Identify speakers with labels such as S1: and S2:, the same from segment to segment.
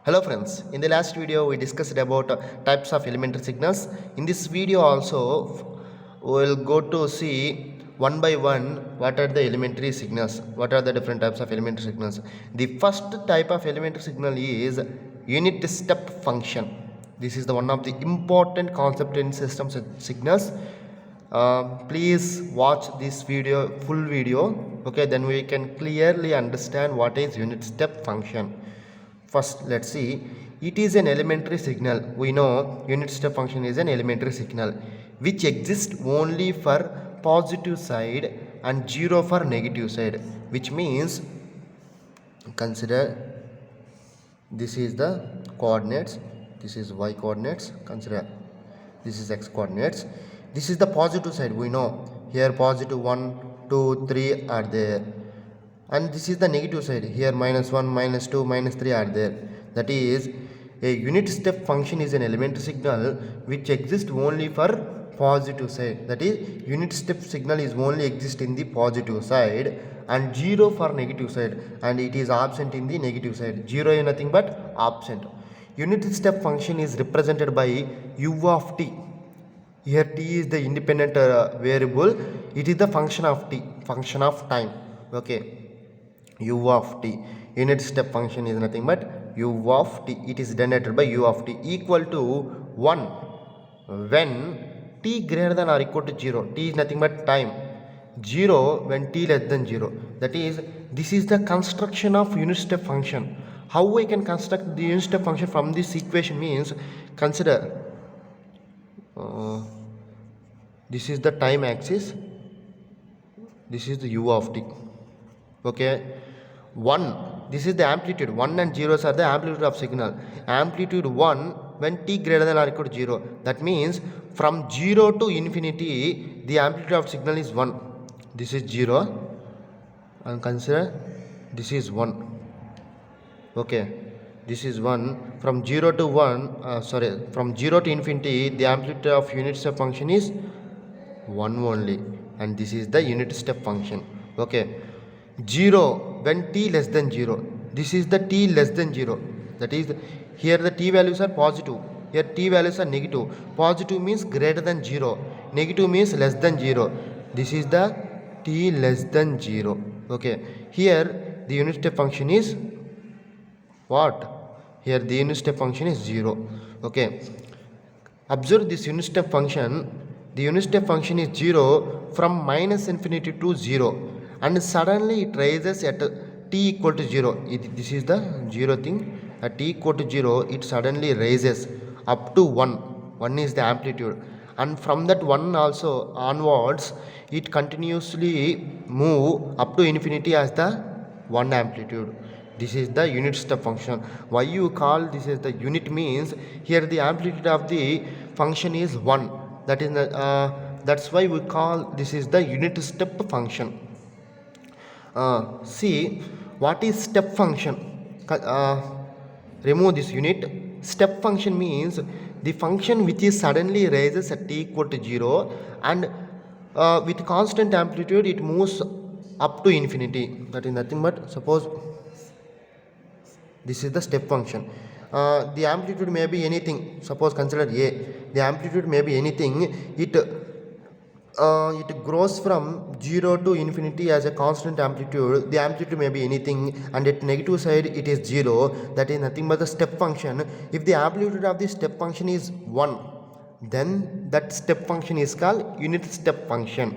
S1: Hello friends, in the last video we discussed about types of elementary signals. In this video also we will go to see one by one what are the elementary signals, what are the different types of elementary signals. The first type of elementary signal is unit step function. This is the one of the important concept in systems signals. Please watch this video, full video, okay, then we can clearly understand what is unit step function. First, let's see. It is an elementary signal. We know unit step function is an elementary signal which exists only for positive side and 0 for negative side, which means consider this is the coordinates, this is y coordinates, consider this is x coordinates, this is the positive side. We know here positive 1 2 3 are there, and this is the negative side. Here -1 -2 -3 are there. That is, a unit step function is an elementary signal which exists only for positive side. That is, unit step signal is only exist in the positive side and 0 for negative side, and it is absent in the negative side. 0 is nothing but absent. Unit step function is represented by u of t. Here t is the independent variable. It is the function of t, function of time. Okay, u of t. Unit step function is nothing but u of t. It is denoted by u of t equal to 1 when t greater than or equal to 0. T is nothing but time. 0 when t less than 0. That is, this is the construction of unit step function. How we can construct the unit step function from this equation means, consider this is the time axis, this is the u of t. Okay, 1, this is the amplitude. 1 and 0s are the amplitude of signal. Amplitude 1 when t greater than or equal to 0. That means from 0 to infinity the amplitude of signal is 1. This is 0, and consider this is 1. Okay, this is 1. From 0 to 1 from 0 to infinity the amplitude of unit step function is 1 only, and this is the unit step function. Okay, 0 when t less than 0. This is the t less than 0. That is, here the t values are positive, here t values are negative. Positive means greater than 0, negative means less than 0. This is the t less than 0. Okay, here the unit step function is what? Here the unit step function is 0. Okay, observe this unit step function. The unit step function is 0 from minus infinity to 0, and suddenly it rises at t equal to 0. This is the 0 thing. At t equal to 0, it suddenly rises up to 1. 1 is the amplitude, and from that 1 also onwards it continuously move up to infinity as the 1 amplitude. This is the unit step function. Why you call this is the unit means, here the amplitude of the function is 1. That is that's why we call this is the unit step function. See, what is step function? Remove this unit. Step function means the function which is suddenly rises at t equal to 0, and with constant amplitude it moves up to infinity. That is nothing but, suppose this is the step function. The amplitude may be anything. Suppose consider a. The amplitude may be anything. It grows from 0 to infinity as a constant amplitude. The amplitude may be anything, and at negative side it is 0. That is nothing but the step function. If the amplitude of the step function is 1, then that step function is called unit step function.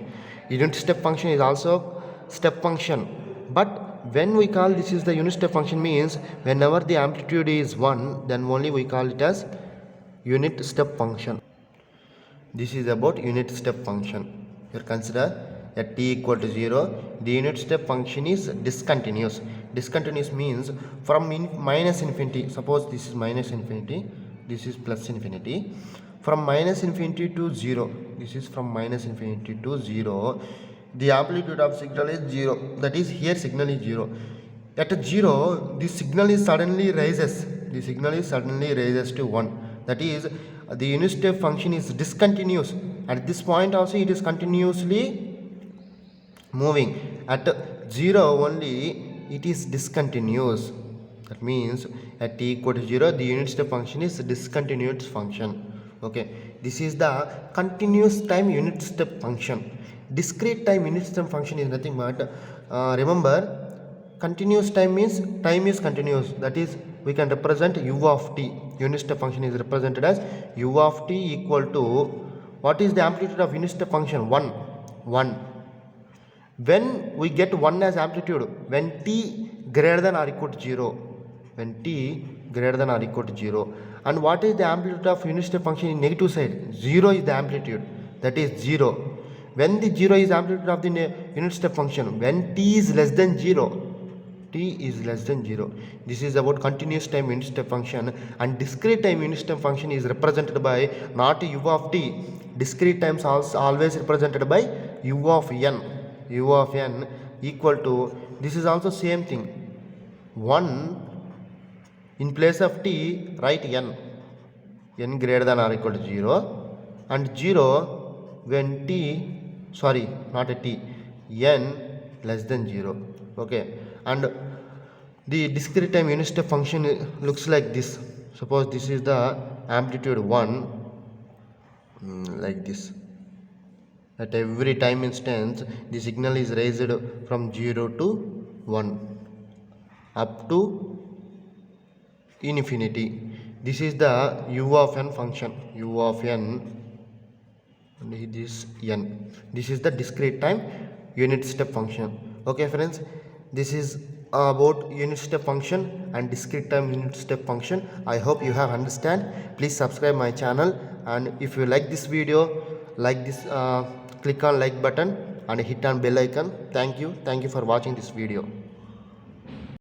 S1: Unit step function is also step function, but when we call this is the unit step function means whenever the amplitude is 1, then only we call it as unit step function. This is about unit step function. Here consider at t equal to 0, the unit step function is discontinuous. Discontinuous means from minus infinity. Suppose this is minus infinity, this is plus infinity. From minus infinity to 0, this is from minus infinity to 0, the amplitude of signal is 0. That is, here signal is 0. At 0, the signal is suddenly rises. The signal is suddenly rises to 1. That is, the unit step function is discontinuous. At this point also it is continuously moving. At 0 only it is discontinuous. That means at t equal to 0, the unit step function is discontinuous function. Okay, this is the continuous time unit step function. Discrete time unit step function is nothing but remember, continuous time means time is continuous. That is, we can represent u of t. Unit step function is represented as u of t equal to, what is the amplitude of unit step function? 1. When we get 1 as amplitude, when t greater than or equal to 0, when t greater than or equal to 0. And what is the amplitude of unit step function in negative side? 0 is the amplitude, that is 0. When the 0 is amplitude of the unit step function, when t is less than 0, t is less than 0. This is about continuous time unit step function. And discrete time unit step function is represented by not u of t. Discrete times also always represented by u of n. U of n equal to, this is also same thing, 1 in place of t write n greater than or equal to 0, and 0 when t, sorry, not a t, n less than 0. Okay, and the discrete time unit step function looks like this. Suppose this is the amplitude 1, like this. At every time instance, the signal is raised from 0 to 1 up to infinity. This is the u of n function, u of n, and this n. This is the discrete time unit step function. Okay friends, this is about unit step function and discrete time unit step function. I hope you have understand. Please subscribe my channel, and if you like this video, like this, click on like button and hit on bell icon. Thank you for watching this video.